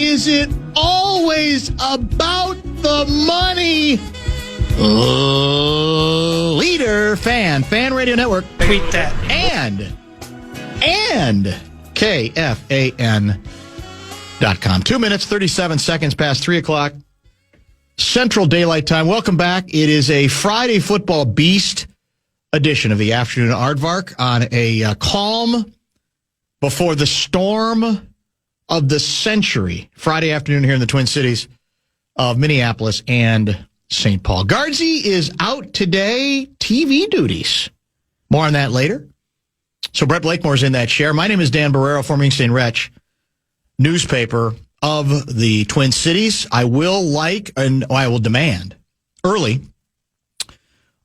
is it always about the money? Leader Fan Radio Network. Tweet that. And KFAN.com. 2 minutes, 37 seconds past 3 o'clock. Central Daylight Time. Welcome back. It is a Friday Football Beast edition of the Afternoon Aardvark on a calm before the storm of the century. Friday afternoon here in the Twin Cities of Minneapolis and St. Paul. Guardsy is out today, TV duties. More on that later. So Brett Blakemore's in that chair. My name is Dan Barreiro, former Inkstein Wretch, newspaper of the Twin Cities. I will demand early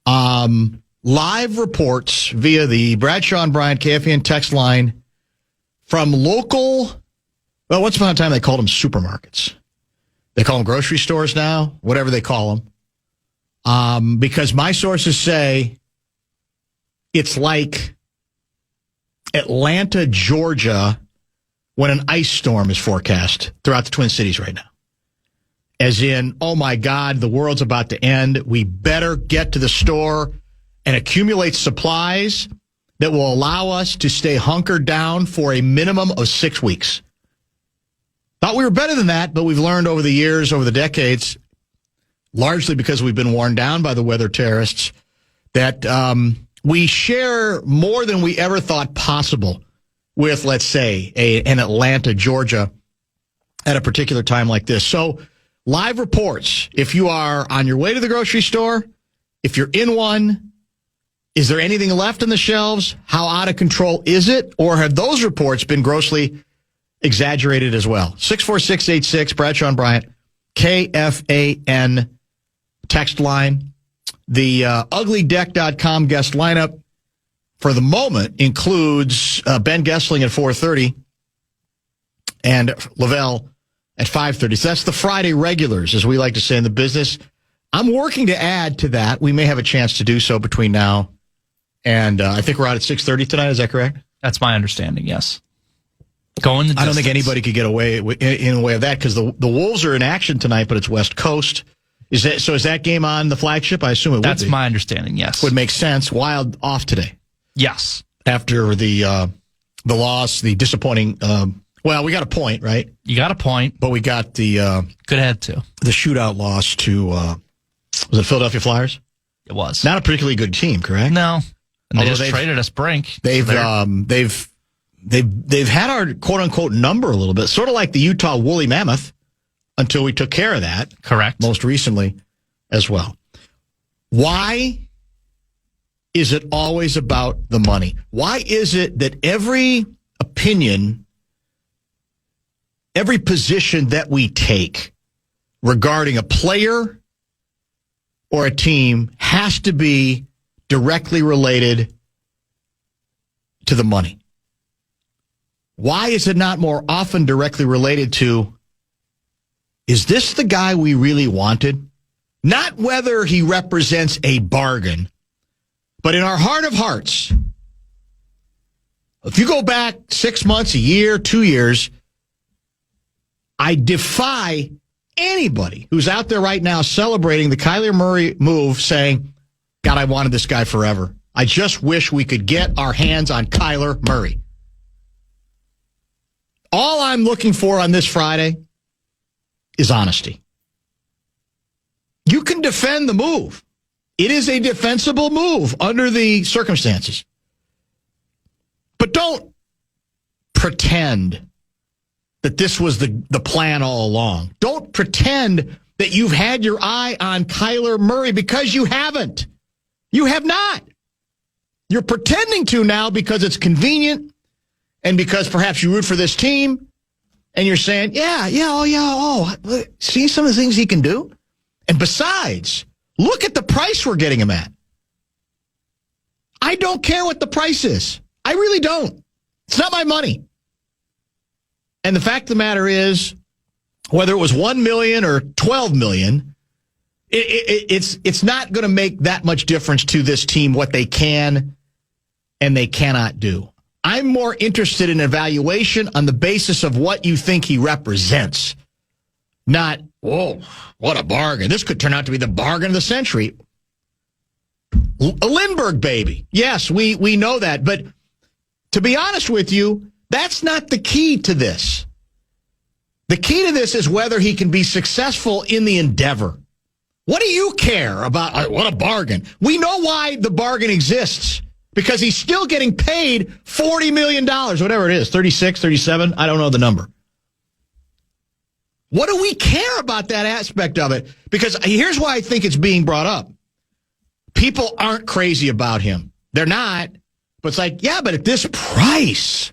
live reports via the Bradshaw and Bryant KFAN text line from local, well, once upon a time they called them supermarkets. They call them grocery stores now, whatever they call them. Because my sources say it's like Atlanta, Georgia, when an ice storm is forecast throughout the Twin Cities right now. As in, oh my God, the world's about to end. We better get to the store and accumulate supplies that will allow us to stay hunkered down for a minimum of 6 weeks. Thought we were better than that, but we've learned over the years, over the decades, largely because we've been worn down by the weather terrorists, that we share more than we ever thought possible with, let's say, an Atlanta, Georgia, at a particular time like this. So, live reports. If you are on your way to the grocery store, if you're in one, is there anything left on the shelves? How out of control is it? Or have those reports been grossly exaggerated as well? 64686, Bradshaw and Bryant, KFAN text line. The uglydeck.com guest lineup for the moment includes Ben Gessling at 4:30 and Lavelle at 5:30. So that's the Friday regulars, as we like to say in the business. I'm working to add to that. We may have a chance to do so between now and I think we're out at 6:30 tonight. Is that correct? That's my understanding, yes. Going the distance. I don't think anybody could get away in the way of that because the Wolves are in action tonight, but it's West Coast. Is that game on the flagship? I assume it would be. That's my understanding, yes. Would make sense. Wild off today. Yes. After the loss, the disappointing, well, we got a point, right? You got a point. But we got the could have had to. The shootout loss to was it Philadelphia Flyers? It was. Not a particularly good team, correct? No. And they just traded us Brink. They've had our quote unquote number a little bit, sort of like the Utah Woolly Mammoth, until we took care of that. Correct. Most recently as well. Why is it always about the money? Why is it that every opinion, every position that we take regarding a player or a team has to be directly related to the money? Why is it not more often directly related to, is this the guy we really wanted? Not whether he represents a bargain, but in our heart of hearts, if you go back 6 months, a year, 2 years, I defy anybody who's out there right now celebrating the Kyler Murray move saying, God, I wanted this guy forever. I just wish we could get our hands on Kyler Murray. All I'm looking for on this Friday is honesty. You can defend the move. It is a defensible move under the circumstances. But don't pretend that this was the plan all along. Don't pretend that you've had your eye on Kyler Murray, because you haven't. You have not. You're pretending to now because it's convenient and because perhaps you root for this team and you're saying, see some of the things he can do? And besides, look at the price we're getting him at. I don't care what the price is. I really don't. It's not my money. And the fact of the matter is, whether it was $1 million or $12 million, it's not going to make that much difference to this team what they can and they cannot do. I'm more interested in evaluation on the basis of what you think he represents Not, whoa, what a bargain. This could turn out to be the bargain of the century. A Lindbergh baby. Yes, we know that. But to be honest with you, that's not the key to this. The key to this is whether he can be successful in the endeavor. What do you care about? What a bargain. We know why the bargain exists. Because he's still getting paid $40 million, whatever it is, 36, 37, I don't know the number. What do we care about that aspect of it? Because here's why I think it's being brought up. People aren't crazy about him. They're not. But it's like, yeah, but at this price,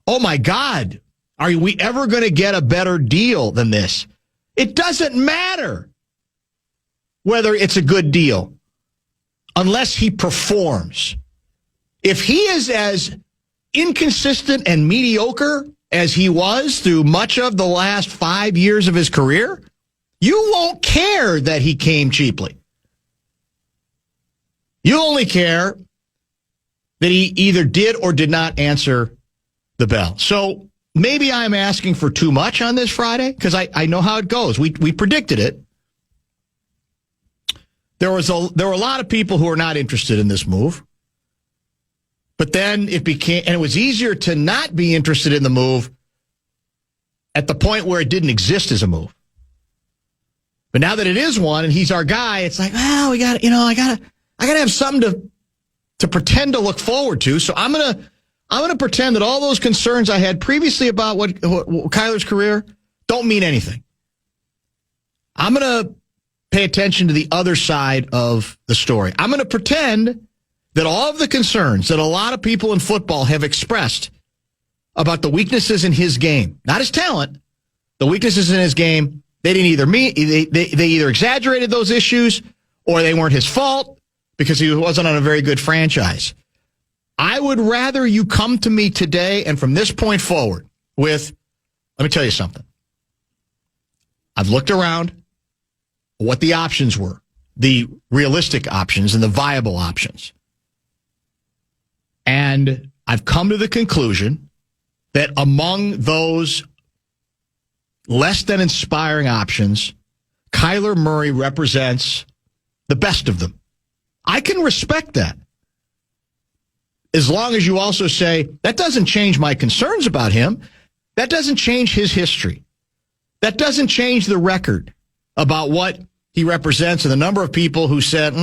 oh my God, are we ever going to get a better deal than this? It doesn't matter whether it's a good deal unless he performs. If he is as inconsistent and mediocre as he was through much of the last 5 years of his career, you won't care that he came cheaply. You only care that he either did or did not answer the bell. So maybe I'm asking for too much on this Friday because I know how it goes. We predicted it. There were a lot of people who were not interested in this move. But then it became, and it was easier to not be interested in the move at the point where it didn't exist as a move. But now that it is one and he's our guy, it's like, well, I got to have something to pretend to look forward to. So I'm going to pretend that all those concerns I had previously about what Kyler's career don't mean anything. I'm going to pay attention to the other side of the story. I'm going to pretend that all of the concerns that a lot of people in football have expressed about the weaknesses in his game, not his talent, the weaknesses in his game, they didn't either they either exaggerated those issues or they weren't his fault because he wasn't on a very good franchise. I would rather you come to me today and from this point forward with, let me tell you something. I've looked around what the options were, the realistic options and the viable options. And I've come to the conclusion that among those less than inspiring options, Kyler Murray represents the best of them. I can respect that. As long as you also say, that doesn't change my concerns about him. That doesn't change his history. That doesn't change the record about what he represents and the number of people who said,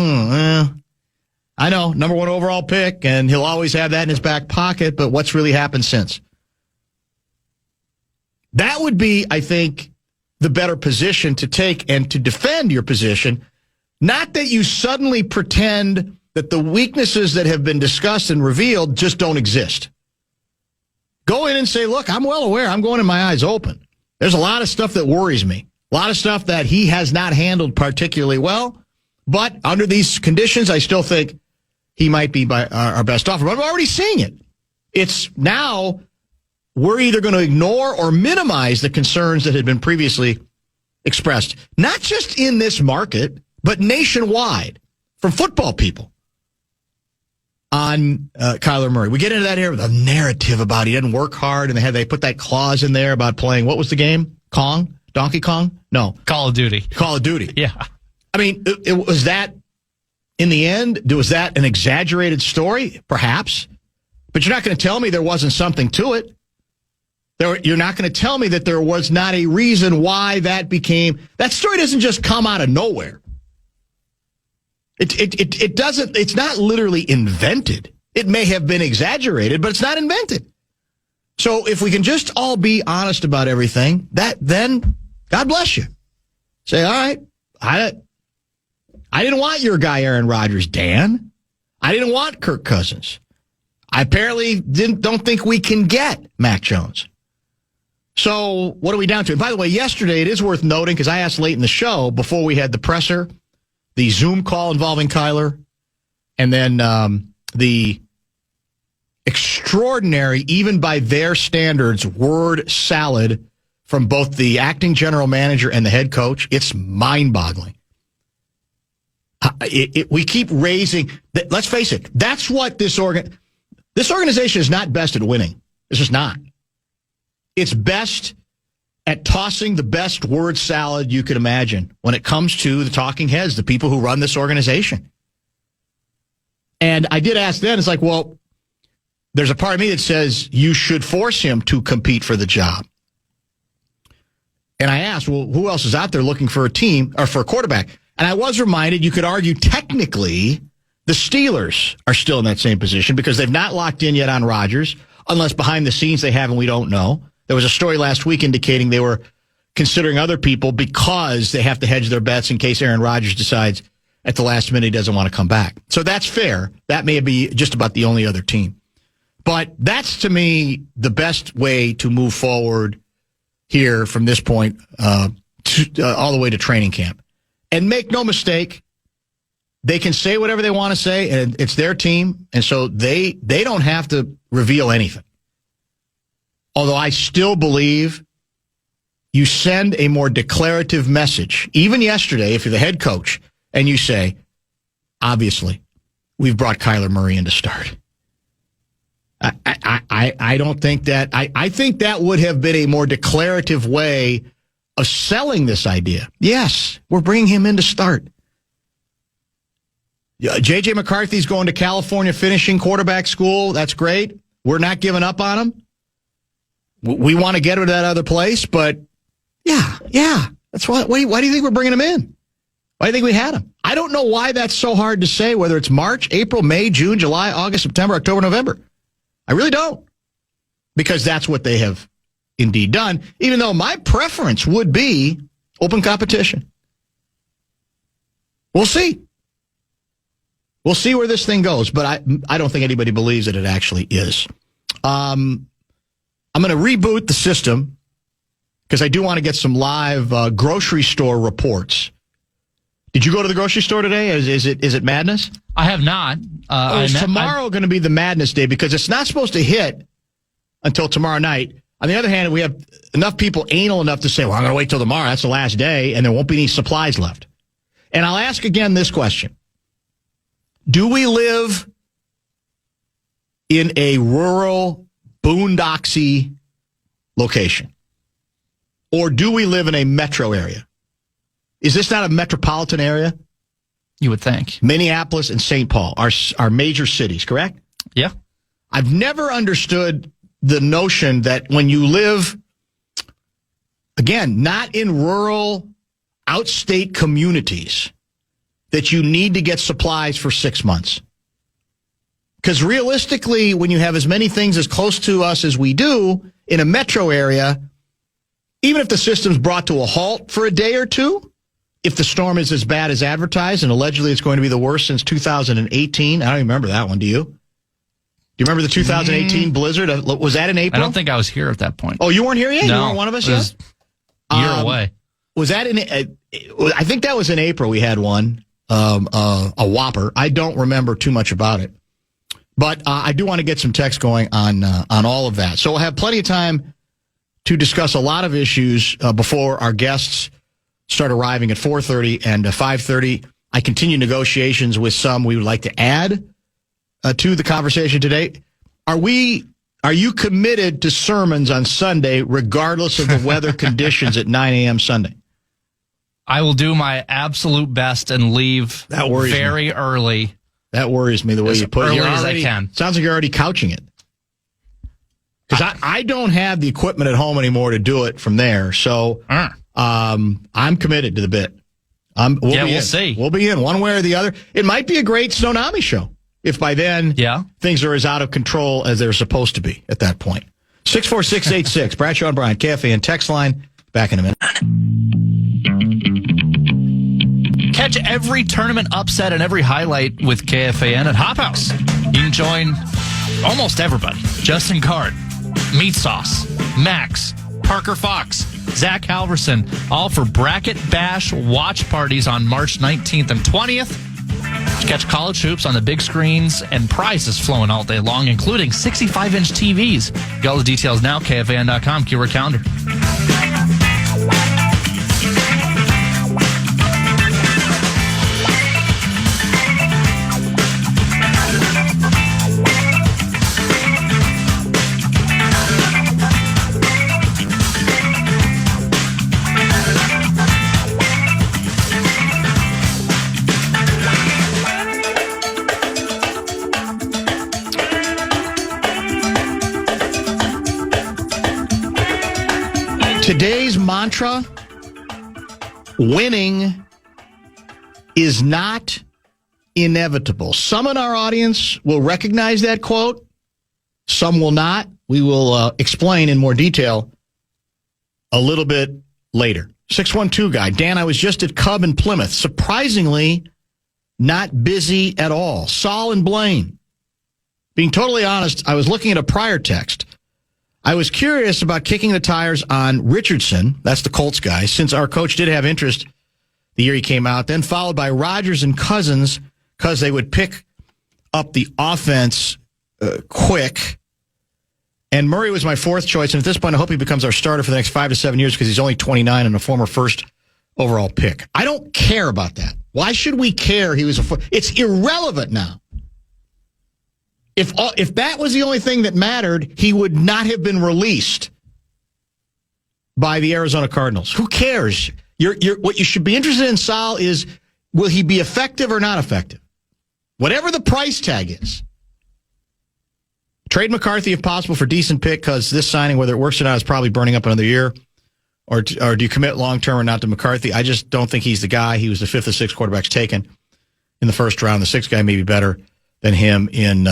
I know, number one overall pick, and he'll always have that in his back pocket, but what's really happened since? That would be, I think, the better position to take and to defend your position. Not that you suddenly pretend that the weaknesses that have been discussed and revealed just don't exist. Go in and say, look, I'm well aware. I'm going in my eyes open. There's a lot of stuff that worries me. A lot of stuff that he has not handled particularly well. But under these conditions, I still think he might be our best offer. But I'm already seeing it. It's now we're either going to ignore or minimize the concerns that had been previously expressed, not just in this market, but nationwide from football people on Kyler Murray. We get into that here with a narrative about he didn't work hard, and they put that clause in there about playing, what was the game? Donkey Kong? No. Call of Duty. Call of Duty. Yeah. I mean, it was that, in the end, was that an exaggerated story? Perhaps. But you're not going to tell me there wasn't something to it. You're not going to tell me that there was not a reason why that story doesn't just come out of nowhere. It doesn't, it's not literally invented. It may have been exaggerated, but it's not invented. So if we can just all be honest about everything, then God bless you. Say, all right, I didn't want your guy Aaron Rodgers, Dan. I didn't want Kirk Cousins. I apparently don't think we can get Mac Jones. So what are we down to? And by the way, yesterday, it is worth noting, because I asked late in the show, before we had the presser, the Zoom call involving Kyler, and then the extraordinary, even by their standards, word salad from both the acting general manager and the head coach. It's mind-boggling. We keep raising. Let's face it. That's what this organization is not best at winning. It's just not. It's best at tossing the best word salad you could imagine when it comes to the talking heads, the people who run this organization. And I did ask then, it's like, well, there's a part of me that says you should force him to compete for the job. And I asked, well, who else is out there looking for a team or for a quarterback? And I was reminded you could argue technically the Steelers are still in that same position because they've not locked in yet on Rodgers, unless behind the scenes they have and we don't know. There was a story last week indicating they were considering other people because they have to hedge their bets in case Aaron Rodgers decides at the last minute he doesn't want to come back. So that's fair. That may be just about the only other team. But that's, to me, the best way to move forward here from this point all the way to training camp. And make no mistake, they can say whatever they want to say, and it's their team, and so they don't have to reveal anything. Although I still believe you send a more declarative message. Even yesterday, if you're the head coach, and you say, obviously, we've brought Kyler Murray in to start. I don't think that. I think that would have been a more declarative way of selling this idea. Yes, we're bringing him in to start. J.J. McCarthy's going to California, finishing quarterback school. That's great. We're not giving up on him. We want to get him to that other place, but yeah. That's why do you think we're bringing him in? Why do you think we had him? I don't know why that's so hard to say, whether it's March, April, May, June, July, August, September, October, November. I really don't. Because that's what they have indeed done, even though my preference would be open competition. We'll see. We'll see where this thing goes, but I don't think anybody believes that it actually is. I'm going to reboot the system because I do want to get some live grocery store reports. Did you go to the grocery store today? Is it madness? I have not. Is tomorrow going to be the madness day because it's not supposed to hit until tomorrow night. On the other hand, we have enough people anal enough to say, well, I'm going to wait till tomorrow. That's the last day, and there won't be any supplies left. And I'll ask again this question. Do we live in a rural, boondocksy location? Or do we live in a metro area? Is this not a metropolitan area? You would think. Minneapolis and St. Paul are major cities, correct? Yeah. I've never understood the notion that when you live, again, not in rural, outstate communities, that you need to get supplies for 6 months. Because realistically, when you have as many things as close to us as we do in a metro area, even if the system's brought to a halt for a day or two, if the storm is as bad as advertised, and allegedly it's going to be the worst since 2018, I don't even remember that one, do you? Do you remember the 2018 blizzard? Was that in April? I don't think I was here at that point. Oh, you weren't here yet? No, you weren't one of us yet? A year away. Was that in? I think that was in April. We had one, a whopper. I don't remember too much about it, but I do want to get some text going on all of that. So we'll have plenty of time to discuss a lot of issues before our guests start arriving at 4:30 and 5:30. I continue negotiations with some we would like to add to the conversation today. Are you committed to sermons on Sunday regardless of the weather conditions at 9 a.m. Sunday? I will do my absolute best and leave very early. That worries me the way you put it. As early as I can. Sounds like you're already couching it. Because I don't have the equipment at home anymore to do it from there. So I'm committed to the bit. We'll see. We'll be in one way or the other. It might be a great Tsunami show if by then things are as out of control as they're supposed to be at that point. 64686, Bradshaw and Bryan, KFAN text line. Back in a minute. Catch every tournament upset and every highlight with KFAN at Hop House. You can join almost everybody. Justin Card, Meat Sauce, Max, Parker Fox, Zach Halverson, all for Bracket Bash watch parties on March 19th and 20th. Catch college hoops on the big screens and prizes flowing all day long, including 65-inch TVs. Get all the details now, KFAN.com, keyword calendar. Today's mantra, winning is not inevitable. Some in our audience will recognize that quote. Some will not. We will explain in more detail a little bit later. 612 guy. Dan, I was just at Cub in Plymouth. Surprisingly, not busy at all. Saul and Blaine. Being totally honest, I was looking at a prior text. I was curious about kicking the tires on Richardson, that's the Colts guy, since our coach did have interest the year he came out, then followed by Rodgers and Cousins because they would pick up the offense quick. And Murray was my fourth choice, and at this point, I hope he becomes our starter for the next 5 to 7 years because he's only 29 and a former first overall pick. I don't care about that. Why should we care he was it's irrelevant now. If that was the only thing that mattered, he would not have been released by the Arizona Cardinals. Who cares? What you should be interested in, Sal, is will he be effective or not effective? Whatever the price tag is. Trade McCarthy if possible for decent pick because this signing, whether it works or not, is probably burning up another year. Or do you commit long-term or not to McCarthy? I just don't think he's the guy. He was the fifth of six quarterbacks taken in the first round. The sixth guy may be better than him in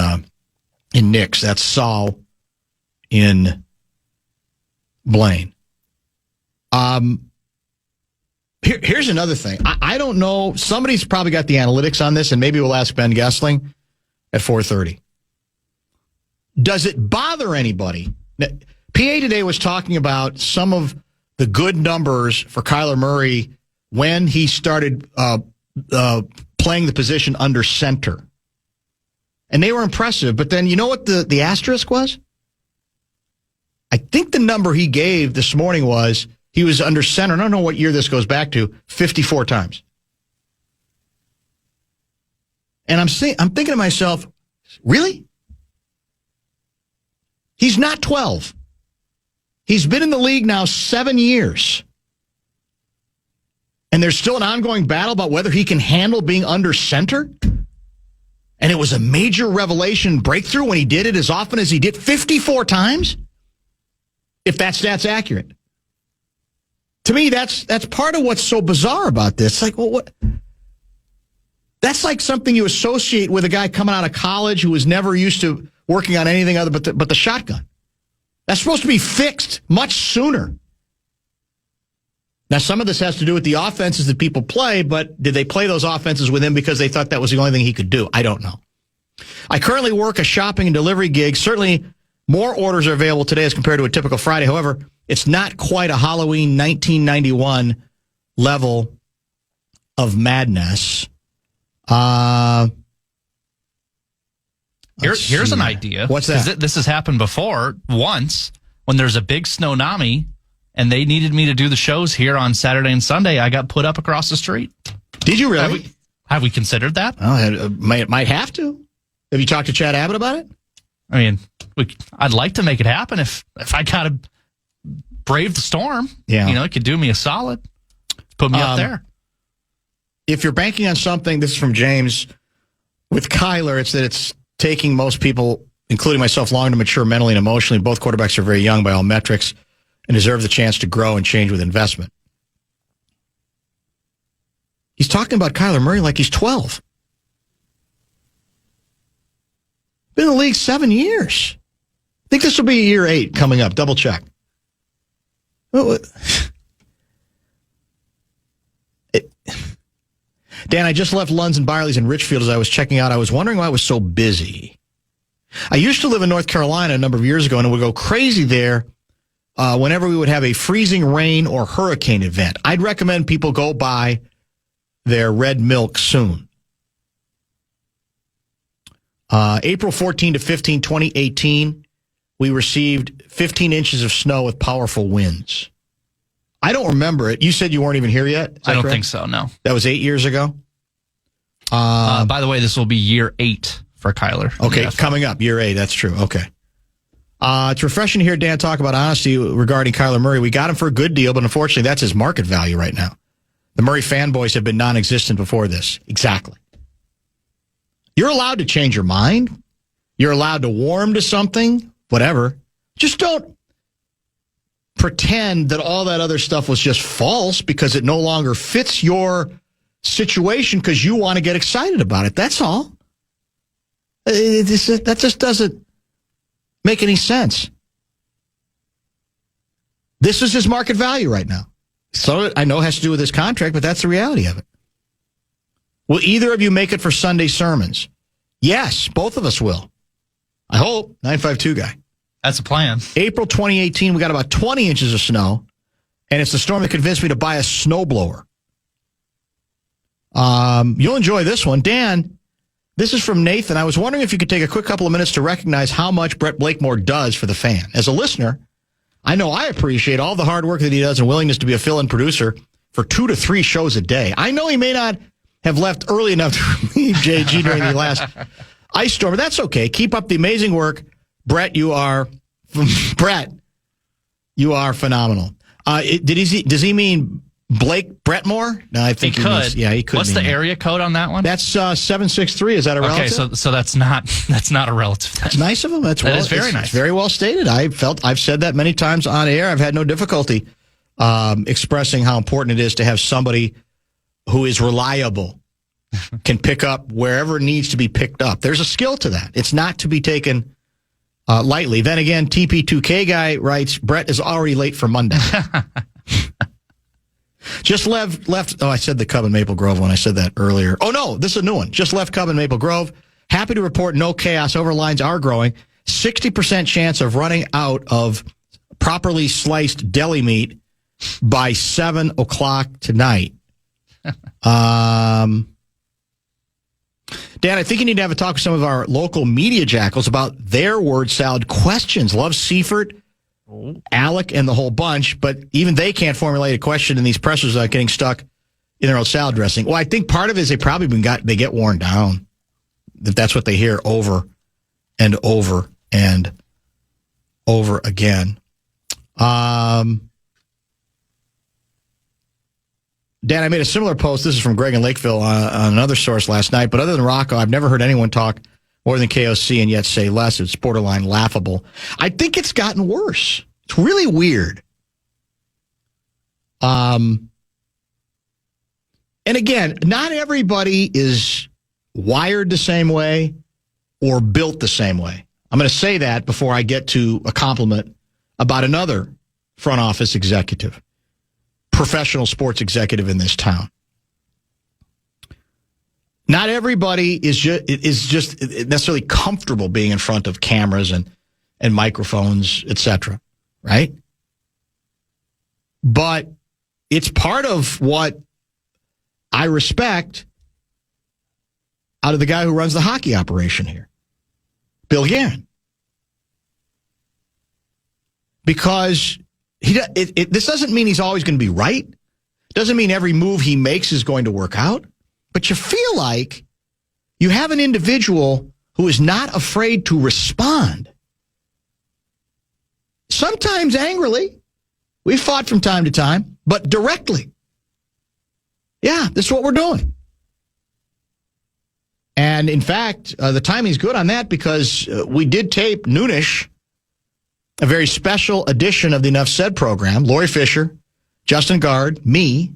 Knicks. That's Saul in Blaine. Here's another thing. I don't know. Somebody's probably got the analytics on this, and maybe we'll ask Ben Gessling at 4:30. Does it bother anybody? Now, PA today was talking about some of the good numbers for Kyler Murray when he started playing the position under center. And they were impressive. But then you know what the asterisk was? I think the number he gave this morning was he was under center. I don't know what year this goes back to, 54 times. And I'm thinking to myself, really? He's not 12. He's been in the league now 7 years. And there's still an ongoing battle about whether he can handle being under center. And it was a major revelation breakthrough when he did it as often as he did, 54 times, if that stat's accurate. To me, that's part of what's so bizarre about this. Like, well, what? That's like something you associate with a guy coming out of college who was never used to working on anything other but the shotgun. That's supposed to be fixed much sooner. Now, some of this has to do with the offenses that people play, but did they play those offenses with him because they thought that was the only thing he could do? I don't know. I currently work a shopping and delivery gig. Certainly, more orders are available today as compared to a typical Friday. However, it's not quite a Halloween 1991 level of madness. Here's an idea. What's that? This has happened before once when there's a big snownomi and they needed me to do the shows here on Saturday and Sunday. I got put up across the street. Did you really? Have we considered that? Well, might have to. Have you talked to Chad Abbott about it? I mean, I'd like to make it happen if I got to brave the storm. Yeah. It could do me a solid. Put me up there. If you're banking on something, this is from James, with Kyler, it's that it's taking most people, including myself, long to mature mentally and emotionally. Both quarterbacks are very young by all metrics and deserve the chance to grow and change with investment. He's talking about Kyler Murray like he's 12. Been in the league 7 years. I think this will be year 8 coming up. Double check. Dan, I just left Lund's and Byerly's in Richfield as I was checking out. I was wondering why I was so busy. I used to live in North Carolina a number of years ago, and it would go crazy there whenever we would have a freezing rain or hurricane event. I'd recommend people go buy their red milk soon. April 14 to 15, 2018, we received 15 inches of snow with powerful winds. I don't remember it. You said you weren't even here yet? I don't think so, no. That was 8 years ago? By the way, this will be year 8 for Kyler. Okay, coming up, year 8. That's true. Okay. It's refreshing to hear Dan talk about honesty regarding Kyler Murray. We got him for a good deal, but unfortunately, that's his market value right now. The Murray fanboys have been non-existent before this. Exactly. You're allowed to change your mind. You're allowed to warm to something, whatever. Just don't. pretend that all that other stuff was just false because it no longer fits your situation because you want to get excited about it. That's all. That just doesn't make any sense. This is his market value right now. So I know it has to do with his contract, but that's the reality of it. Will either of you make it for Sunday sermons? Yes, both of us will. I hope. 952 guy. That's a plan. April 2018, we got about 20 inches of snow, and it's the storm that convinced me to buy a snowblower. You'll enjoy this one. Dan, this is from Nathan. I was wondering if you could take a quick couple of minutes to recognize how much Brett Blakemore does for the fan. As a listener, I know I appreciate all the hard work that he does and willingness to be a fill-in producer for 2 to 3 shows a day. I know he may not have left early enough to relieve JG during the last ice storm, but that's okay. Keep up the amazing work. Brett, you are phenomenal. Does he mean Blake Brettmore? No, I think he could. He could. What's the area code on that one? That's 763. Is that a relative? Okay, so that's not a relative. That's nice of him. That is very nice. It's very well stated. I've said that many times on air. I've had no difficulty expressing how important it is to have somebody who is reliable, can pick up wherever it needs to be picked up. There's a skill to that. It's not to be taken lightly. Then again, TP2K guy writes, Brett is already late for Monday. Just left. Oh, I said the Cub and Maple Grove one. I said that earlier. Oh, no, this is a new one. Just left Cub and Maple Grove. Happy to report no chaos. Overlines are growing. 60% chance of running out of properly sliced deli meat by 7 o'clock tonight. Dan, I think you need to have a talk with some of our local media jackals about their word salad questions. Love Seifert, Alec, and the whole bunch, but even they can't formulate a question, and these pressers are getting stuck in their own salad dressing. Well, I think part of it is they probably they get worn down. If that's what they hear over and over and over again. Dan, I made a similar post. This is from Greg in Lakeville on another source last night. But other than Rocco, I've never heard anyone talk more than KOC and yet say less. It's borderline laughable. I think it's gotten worse. It's really weird. And again, not everybody is wired the same way or built the same way. I'm going to say that before I get to a compliment about another front office executive. Professional sports executive in this town. Not everybody is just necessarily comfortable being in front of cameras and microphones, etc. Right? But it's part of what I respect out of the guy who runs the hockey operation here, Bill Guerin, because this doesn't mean he's always going to be right. Doesn't mean every move he makes is going to work out. But you feel like you have an individual who is not afraid to respond. Sometimes angrily. We fought from time to time, but directly. Yeah, this is what we're doing. And in fact, the timing's good on that because we did tape noonish a very special edition of the Enough Said program. Lori Fisher, Justin Gard, me,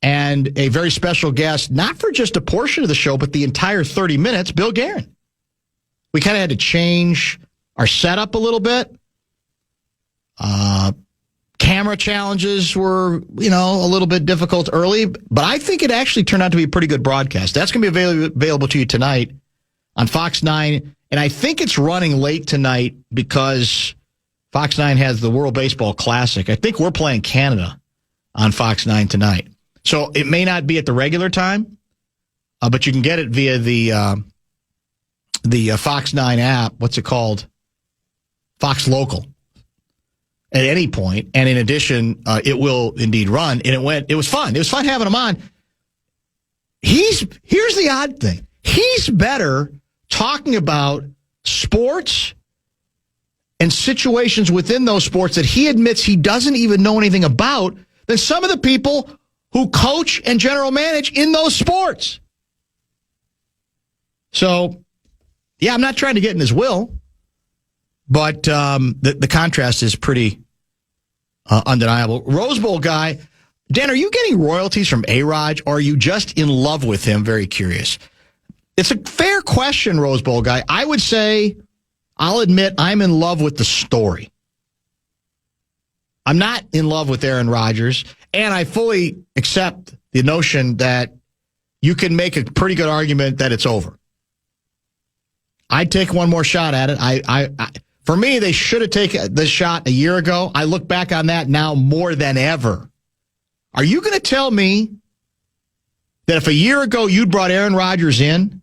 and a very special guest, not for just a portion of the show, but the entire 30 minutes, Bill Guerin. We kind of had to change our setup a little bit. Camera challenges were, a little bit difficult early, but I think it actually turned out to be a pretty good broadcast. That's going to be available to you tonight on Fox 9. And I think it's running late tonight because Fox 9 has the World Baseball Classic. I think we're playing Canada on Fox 9 tonight. So it may not be at the regular time, but you can get it via the Fox 9 app. What's it called? Fox Local. At any point. And in addition, it will indeed run. And it was fun. It was fun having him on. Here's the odd thing. He's better talking about sports and situations within those sports that he admits he doesn't even know anything about than some of the people who coach and general manage in those sports. So, yeah, I'm not trying to get in his will, but the contrast is pretty undeniable. Rose Bowl guy, Dan, are you getting royalties from A-Rod, or are you just in love with him? Very curious. It's a fair question, Rose Bowl guy. I would say, I'll admit, I'm in love with the story. I'm not in love with Aaron Rodgers, and I fully accept the notion that you can make a pretty good argument that it's over. I'd take one more shot at it. For me, they should have taken the shot a year ago. I look back on that now more than ever. Are you going to tell me that if a year ago you'd brought Aaron Rodgers in,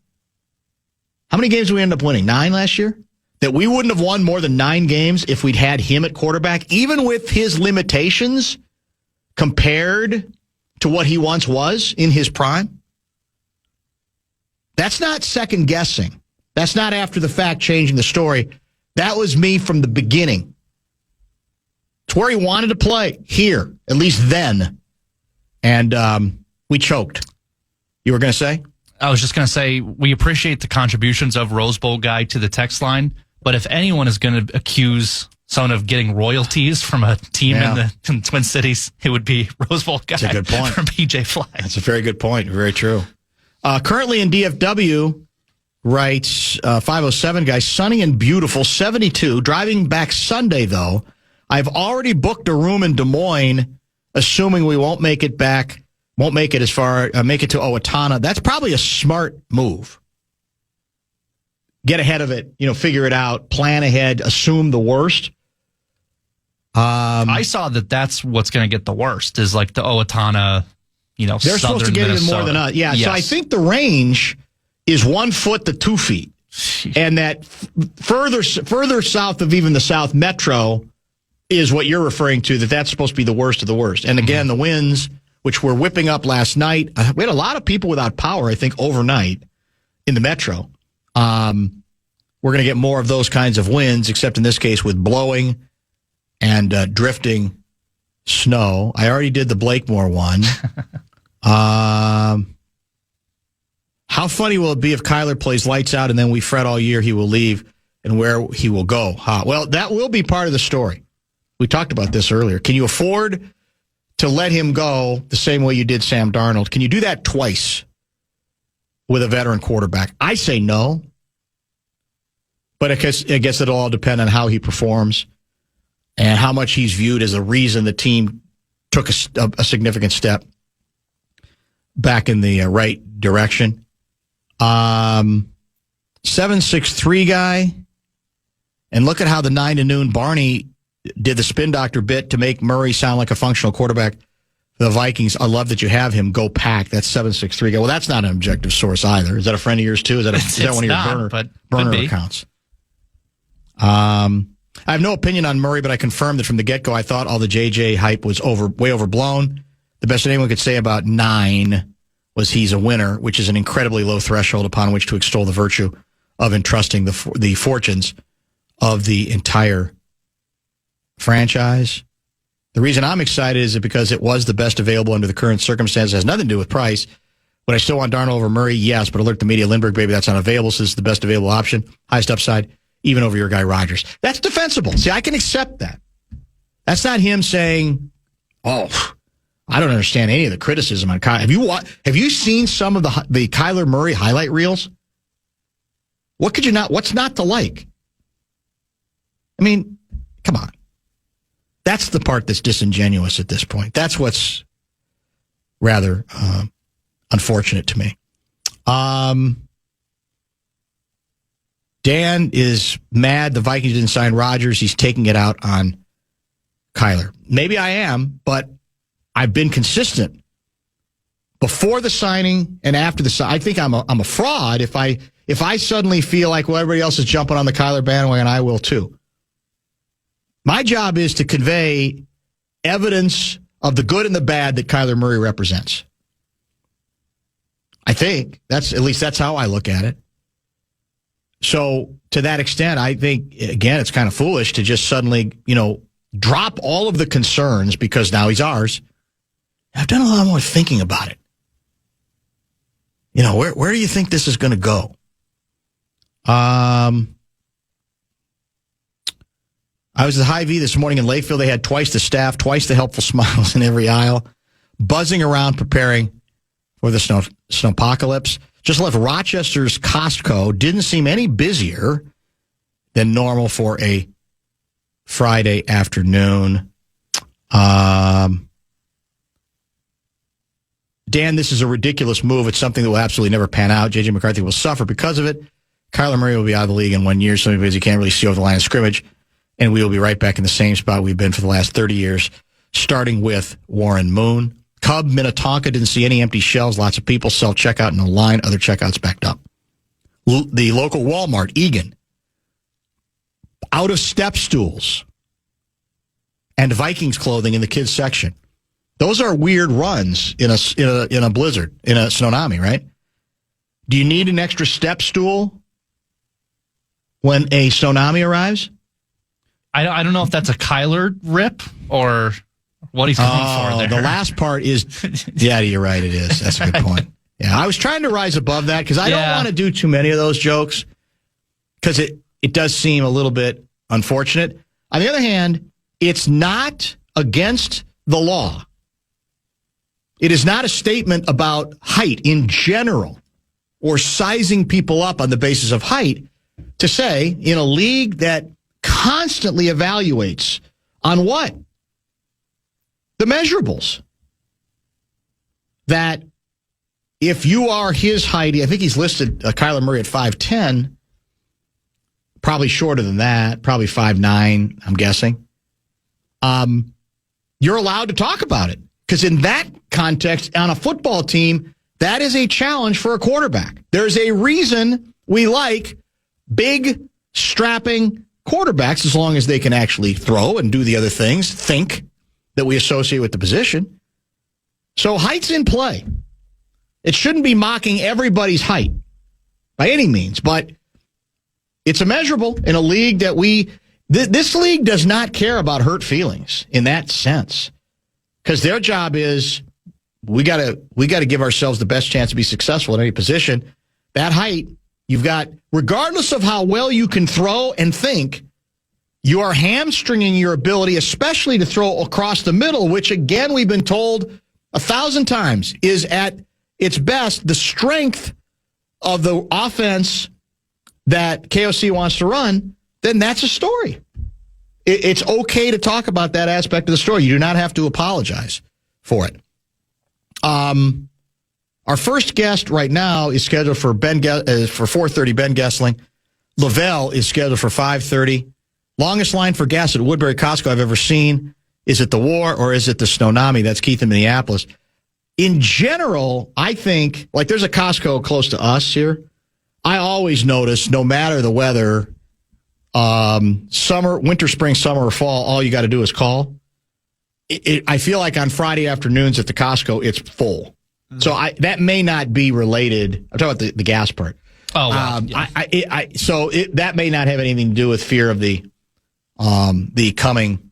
how many games did we end up winning? 9 last year? That we wouldn't have won more than 9 games if we'd had him at quarterback, even with his limitations compared to what he once was in his prime? That's not second guessing. That's not after the fact changing the story. That was me from the beginning. It's where he wanted to play, here, at least then. And we choked. You were going to say? I was just going to say, we appreciate the contributions of Rose Bowl guy to the text line, but if anyone is going to accuse someone of getting royalties from a team in the Twin Cities, it would be Rose Bowl guy. That's a good point. From PJ Fly. That's a very good point. Very true. Currently in DFW, writes 507 guy, sunny and beautiful, 72. Driving back Sunday, though, I've already booked a room in Des Moines, assuming we won't make it back, won't make it as far, make it to Owatonna. That's probably a smart move. Get ahead of it, figure it out, plan ahead, assume the worst. I saw that's what's going to get the worst is like the Owatonna, they're supposed to get Minnesota. even more than us. Yeah, yes. So I think the range is 1 foot to 2 feet. And that further south of even the South Metro is what you're referring to, that's supposed to be the worst of the worst. And again, the winds, which were whipping up last night, we had a lot of people without power, I think, overnight in the Metro. We're going to get more of those kinds of winds, except in this case with blowing and drifting snow. I already did the Blakemore one. How funny will it be if Kyler plays lights out and then we fret all year he will leave and where he will go? Well, that will be part of the story. We talked about this earlier. Can you afford to let him go the same way you did Sam Darnold? Can you do that twice with a veteran quarterback? I say no. But I guess it'll all depend on how he performs and how much he's viewed as a reason the team took a significant step back in the right direction. 763 guy. And look at how the 9 to noon Barney did the spin doctor bit to make Murray sound like a functional quarterback for the Vikings. I love that you have him. Go Pack. That's 763 guy. Well, that's not an objective source either. Is that a friend of yours too? Is that one of your burner accounts? I have no opinion on Murray, but I confirmed that from the get-go I thought all the JJ hype was way overblown. The best that anyone could say about 9 was he's a winner, which is an incredibly low threshold upon which to extol the virtue of entrusting the fortunes of the entire franchise. The reason I'm excited is because it was the best available under the current circumstances. It has nothing to do with price. Would I still want Darnold over Murray? Yes, but alert the media, Lindbergh, baby, that's not available. So this is the best available option. Highest upside, even over your guy Rodgers. That's defensible. See, I can accept that. That's not him saying, oh, I don't understand any of the criticism on Kyler. Have you seen some of the Kyler Murray highlight reels? What's not to like? I mean, come on. That's the part that's disingenuous at this point. That's what's rather unfortunate to me. Dan is mad the Vikings didn't sign Rodgers. He's taking it out on Kyler. Maybe I am, but I've been consistent before the signing and after the signing. I think I'm a fraud if I suddenly feel like, well, everybody else is jumping on the Kyler bandwagon, I will too. My job is to convey evidence of the good and the bad that Kyler Murray represents. I think that's how I look at it. So to that extent, I think, again, it's kind of foolish to just suddenly, drop all of the concerns because now he's ours. I've done a lot more thinking about it. Where do you think this is going to go? I was at Hy-Vee this morning in Lakeville. They had twice the staff, twice the helpful smiles in every aisle, buzzing around preparing for the snowpocalypse. Just left Rochester's Costco. Didn't seem any busier than normal for a Friday afternoon. Dan, this is a ridiculous move. It's something that will absolutely never pan out. J.J. McCarthy will suffer because of it. Kyler Murray will be out of the league in 1 year simply because he can't really see over the line of scrimmage. And we will be right back in the same spot we've been for the last 30 years, starting with Warren Moon. Cub, Minnetonka didn't see any empty shelves. Lots of people, self-checkout in a line. Other checkouts backed up. The local Walmart, Eagan, out of step stools and Vikings clothing in the kids section. Those are weird runs in a blizzard, in a tsunami, right? Do you need an extra step stool when a tsunami arrives? I don't know if that's a Kyler rip or what he's going for there. The last part is, yeah, you're right, it is. That's a good point. Yeah, I was trying to rise above that because I don't want to do too many of those jokes because it does seem a little bit unfortunate. On the other hand, it's not against the law. It is not a statement about height in general or sizing people up on the basis of height to say in a league that constantly evaluates on what? The measurables. That if you are his height, I think he's listed Kyler Murray at 5'10", probably shorter than that, probably 5'9", I'm guessing. You're allowed to talk about it. Because in that context, on a football team, that is a challenge for a quarterback. There's a reason we like big, strapping quarterbacks as long as they can actually throw and do the other things, think, that we associate with the position. So height's in play. It shouldn't be mocking everybody's height by any means, but it's immeasurable in a league that this league does not care about hurt feelings in that sense. Because their job is we got to give ourselves the best chance to be successful in any position. That height, you've got, regardless of how well you can throw and think, you are hamstringing your ability, especially to throw across the middle, which, again, we've been told 1,000 times, is at its best the strength of the offense that KOC wants to run. Then that's a story. It's okay to talk about that aspect of the story. You do not have to apologize for it. Our first guest right now is scheduled for 4:30. Ben Gessling. Lavelle is scheduled for 5:30. Longest line for gas at Woodbury Costco I've ever seen. Is it the war or is it the Snownomi? That's Keith in Minneapolis. In general, I think, like there's a Costco close to us here. I always notice, no matter the weather, summer, winter, spring, summer, or fall, all you got to do is call. I feel like on Friday afternoons at the Costco, it's full. Mm-hmm. So that may not be related. I'm talking about the gas part. Oh, wow. That may not have anything to do with fear of the coming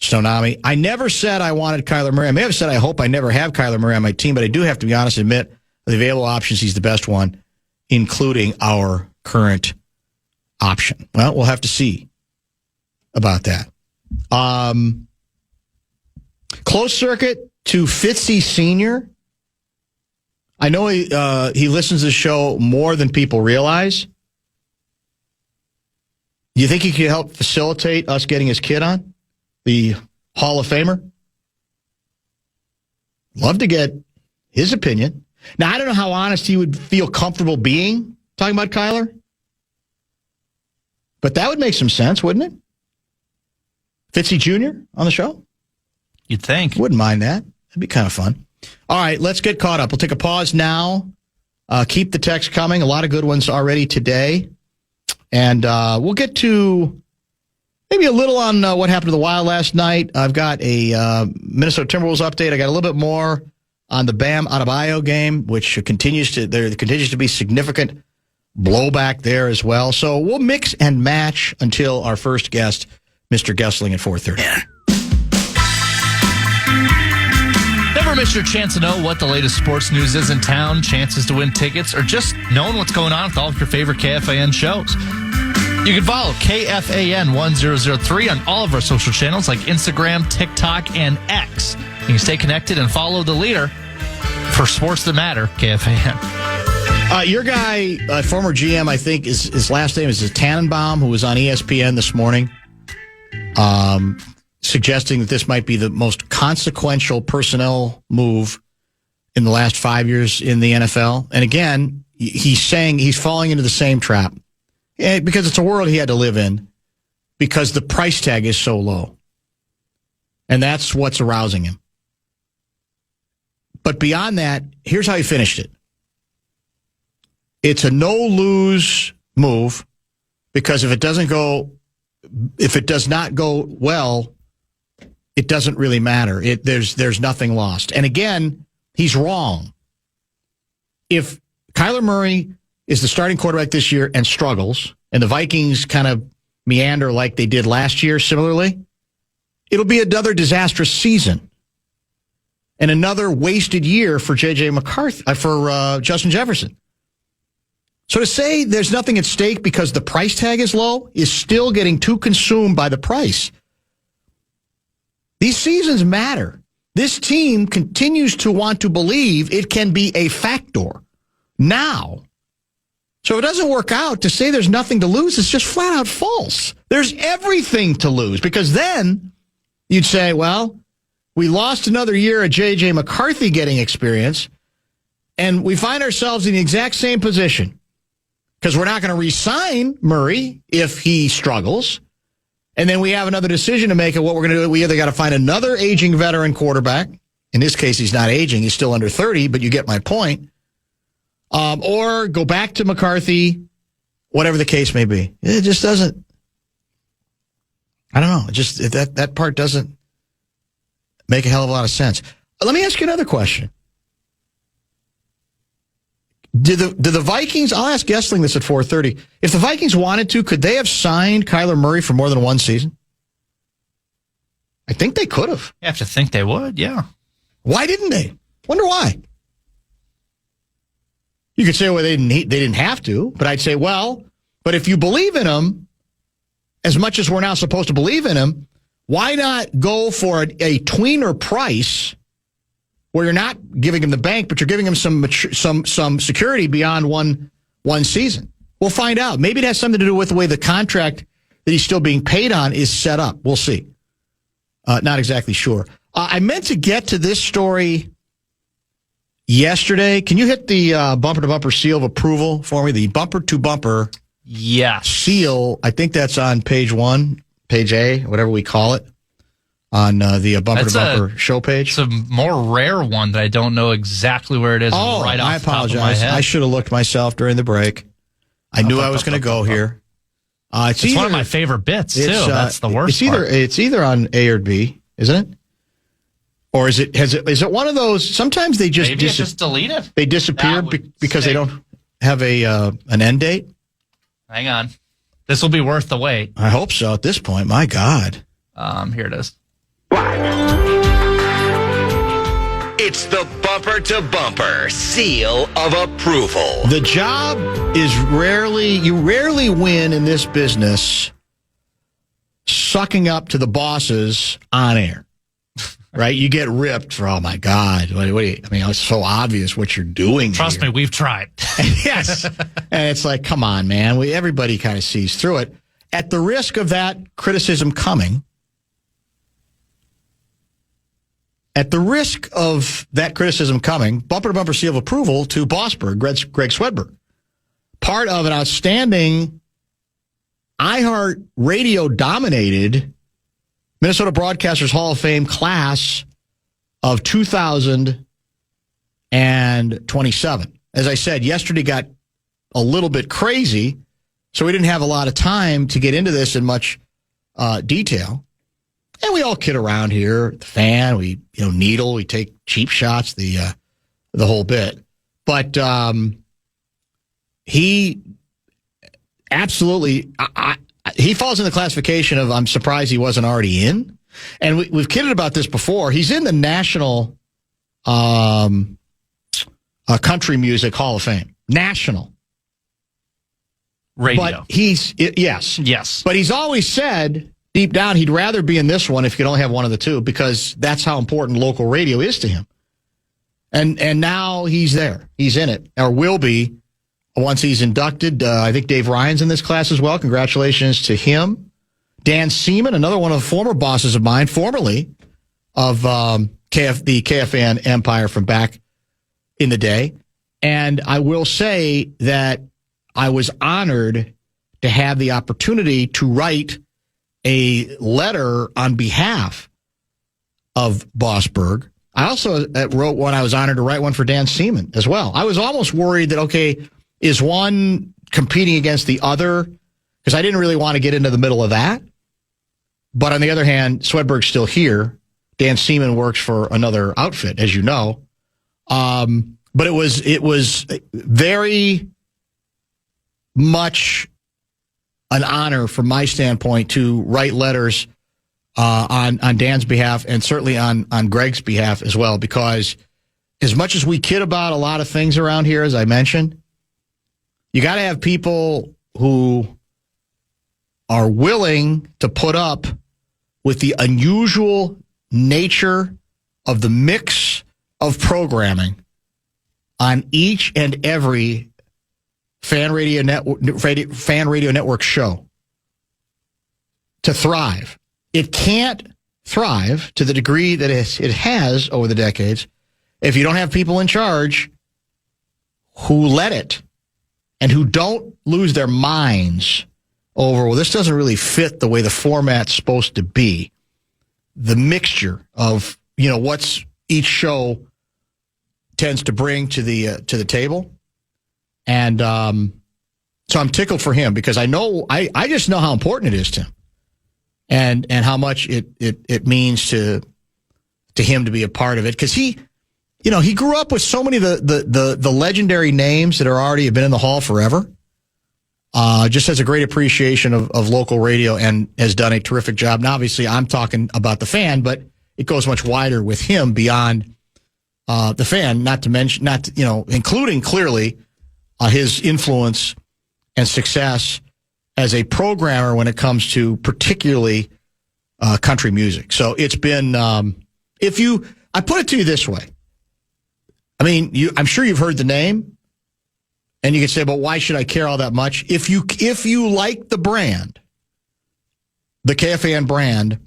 tsunami. I never said I wanted Kyler Murray. I may have said I hope I never have Kyler Murray on my team, but I do have to be honest and admit the available options, he's the best one, including our current option. Well, we'll have to see about that. Close circuit to Fitzy Sr. I know he listens to the show more than people realize. Do you think he could help facilitate us getting his kid on? The Hall of Famer? Love to get his opinion. Now, I don't know how honest he would feel comfortable being talking about Kyler. But that would make some sense, wouldn't it? Fitzy Jr. on the show? You'd think. Wouldn't mind that. That'd be kind of fun. All right, let's get caught up. We'll take a pause now. Keep the text coming. A lot of good ones already today. And we'll get to maybe a little on what happened to the Wild last night. I've got a Minnesota Timberwolves update. I got a little bit more on the Bam Adebayo game, which continues to be significant blowback there as well. So we'll mix and match until our first guest, Mr. Gessling, at 4:30. Yeah. Never miss your chance to know what the latest sports news is in town, chances to win tickets, or just knowing what's going on with all of your favorite KFAN shows. You can follow KFAN 1003 on all of our social channels like Instagram, TikTok, and X. You can stay connected and follow the leader for sports that matter, KFAN. Your guy, former GM, I think his last name is Tannenbaum, who was on ESPN this morning, suggesting that this might be the most consequential personnel move in the last 5 years in the NFL. And again, he's saying he's falling into the same trap because it's a world he had to live in because the price tag is so low. And that's what's arousing him. But beyond that, here's how he finished it. It's a no-lose move because if it does not go well, it doesn't really matter. There's nothing lost. And again, he's wrong. If Kyler Murray is the starting quarterback this year and struggles, and the Vikings kind of meander like they did last year similarly, it'll be another disastrous season and another wasted year for J.J. McCarthy, for Justin Jefferson. So to say there's nothing at stake because the price tag is low is still getting too consumed by the price. These seasons matter. This team continues to want to believe it can be a factor now. So if it doesn't work out, to say there's nothing to lose is just flat out false. There's everything to lose because then you'd say, well, we lost another year of J.J. McCarthy getting experience, and we find ourselves in the exact same position because we're not going to re-sign Murray if he struggles. And then we have another decision to make of what we're going to do. We either got to find another aging veteran quarterback. In this case, he's not aging. He's still under 30, but you get my point. Or go back to McCarthy, whatever the case may be. It just doesn't. I don't know. It just that part doesn't make a hell of a lot of sense. Let me ask you another question. Do the Vikings, I'll ask Gessling this at 4:30. If the Vikings wanted to, could they have signed Kyler Murray for more than one season? I think they could have. You have to think they would, yeah. Why didn't they? Wonder why. You could say, well, they didn't have to, but I'd say, well, but if you believe in him as much as we're now supposed to believe in him, why not go for a tweener price where you're not giving him the bank, but you're giving him some security beyond one season? We'll find out. Maybe it has something to do with the way the contract that he's still being paid on is set up. We'll see. Not exactly sure. I meant to get to this story yesterday. Can you hit the bumper-to-bumper seal of approval for me? The bumper-to-bumper seal. I think that's on page 1, page A, whatever we call it, on the bumper-to-bumper show page. It's a more rare one that I don't know exactly where it is right off the top of my head. I should have looked myself during the break. I knew I was going to go here. It's one of my favorite bits, too. That's the worst part. It's either on A or B, isn't it? Or is it one of those? Sometimes they just maybe just delete it. They disappear because they don't have an end date. Hang on, this will be worth the wait. I hope so. At this point, my God. Here it is. It's the bumper to bumper seal of approval. The job is you rarely win in this business sucking up to the bosses on air. Right? You get ripped for, oh my God. It's so obvious what you're doing. Trust me, we've tried. Yes. And it's like, come on, man. Everybody kind of sees through it. At the risk of that criticism coming, bumper to bumper seal of approval to Bossberg, Greg Swedberg. Part of an outstanding iHeart Radio dominated Minnesota Broadcasters Hall of Fame class of 2027. As I said, yesterday got a little bit crazy, so we didn't have a lot of time to get into this in much detail. And we all kid around here at the fan. We needle, we take cheap shots, the whole bit. But he absolutely, he falls in the classification of I'm surprised he wasn't already in. And we've kidded about this before. He's in the National Country Music Hall of Fame. National. radio. But yes. Yes. But he's always said, deep down, he'd rather be in this one if you could only have one of the two, because that's how important local radio is to him. And now he's there. He's in it, or will be once he's inducted. I think Dave Ryan's in this class as well. Congratulations to him. Dan Seaman, another one of the former bosses of mine, formerly of the KFAN empire from back in the day. And I will say that I was honored to have the opportunity to write a letter on behalf of Bossberg. I also wrote one. I was honored to write one for Dan Seaman as well. I was almost worried that, okay, is one competing against the other? Because I didn't really want to get into the middle of that. But on the other hand, Swedberg's still here. Dan Seaman works for another outfit, as you know. But it was very much an honor from my standpoint to write letters on Dan's behalf, and certainly on Greg's behalf as well, because as much as we kid about a lot of things around here, as I mentioned, you got to have people who are willing to put up with the unusual nature of the mix of programming on each and every fan radio network show to thrive. It can't thrive to the degree that it has over the decades if you don't have people in charge who let it and who don't lose their minds over, well, this doesn't really fit the way the format's supposed to be. The mixture of, what's each show tends to bring to the table. And so I'm tickled for him, because I just know how important it is to him. And how much it means to him to be a part of it, because he grew up with so many of the legendary names that have been in the hall forever. Just has a great appreciation of local radio and has done a terrific job. Now, obviously, I'm talking about the Fan, but it goes much wider with him beyond the Fan. Including clearly his influence and success as a programmer when it comes to particularly country music. So it's been, I put it to you this way. I mean, I'm sure you've heard the name, and you can say, but why should I care all that much? If you like the brand, the KFAN brand,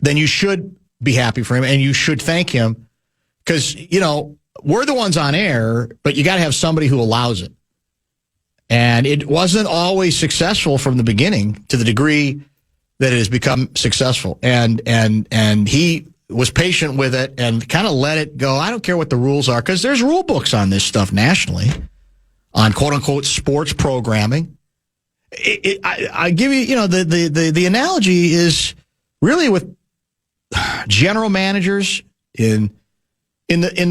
then you should be happy for him, and you should thank him, because, we're the ones on air, but you got to have somebody who allows it. And it wasn't always successful from the beginning to the degree that it has become successful. And he was patient with it and kind of let it go. I don't care what the rules are, because there's rule books on this stuff nationally, on quote unquote sports programming. I give you, the analogy is really with general managers in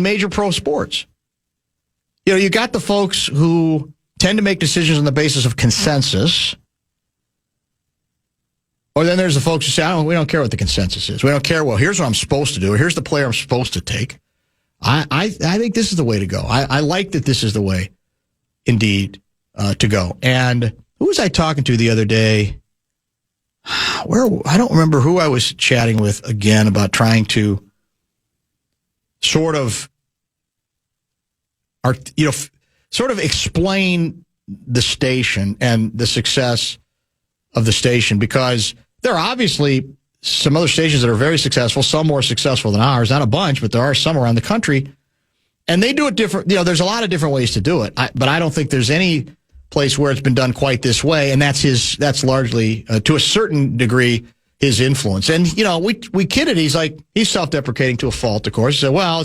major pro sports. You got the folks who tend to make decisions on the basis of consensus. Or then there's the folks who say, we don't care what the consensus is. We don't care, well, here's what I'm supposed to do. Or here's the player I'm supposed to take. I think this is the way to go. I like that this is the way, indeed, to go. And who was I talking to the other day? I don't remember who I was chatting with again about trying to sort of explain the station and the success of the station, because there are obviously some other stations that are very successful, some more successful than ours, not a bunch, but there are some around the country, and they do it different. There's a lot of different ways to do it, but I don't think there's any place where it's been done quite this way, and that's largely, to a certain degree, his influence. And, we kidded. He's self-deprecating to a fault, of course. He said, well,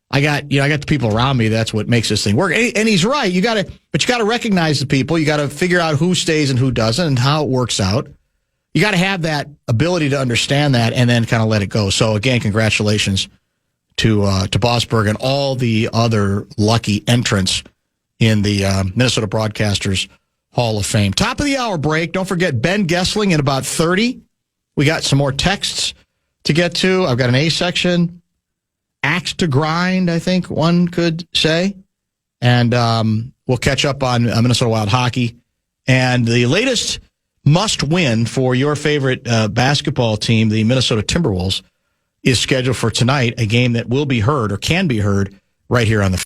I got the people around me. That's what makes this thing work. And he's right. But you got to recognize the people. You got to figure out who stays and who doesn't and how it works out. You got to have that ability to understand that and then kind of let it go. So again, congratulations to Bossberg and all the other lucky entrants in the Minnesota Broadcasters Hall of Fame. Top of the hour break. Don't forget Ben Gessling in about 30. We got some more texts to get to. I've got an A section. Axe to grind, I think one could say. And we'll catch up on Minnesota Wild hockey And the latest must-win for your favorite basketball team, the Minnesota Timberwolves, is scheduled for tonight, a game that will be heard or can be heard right here on the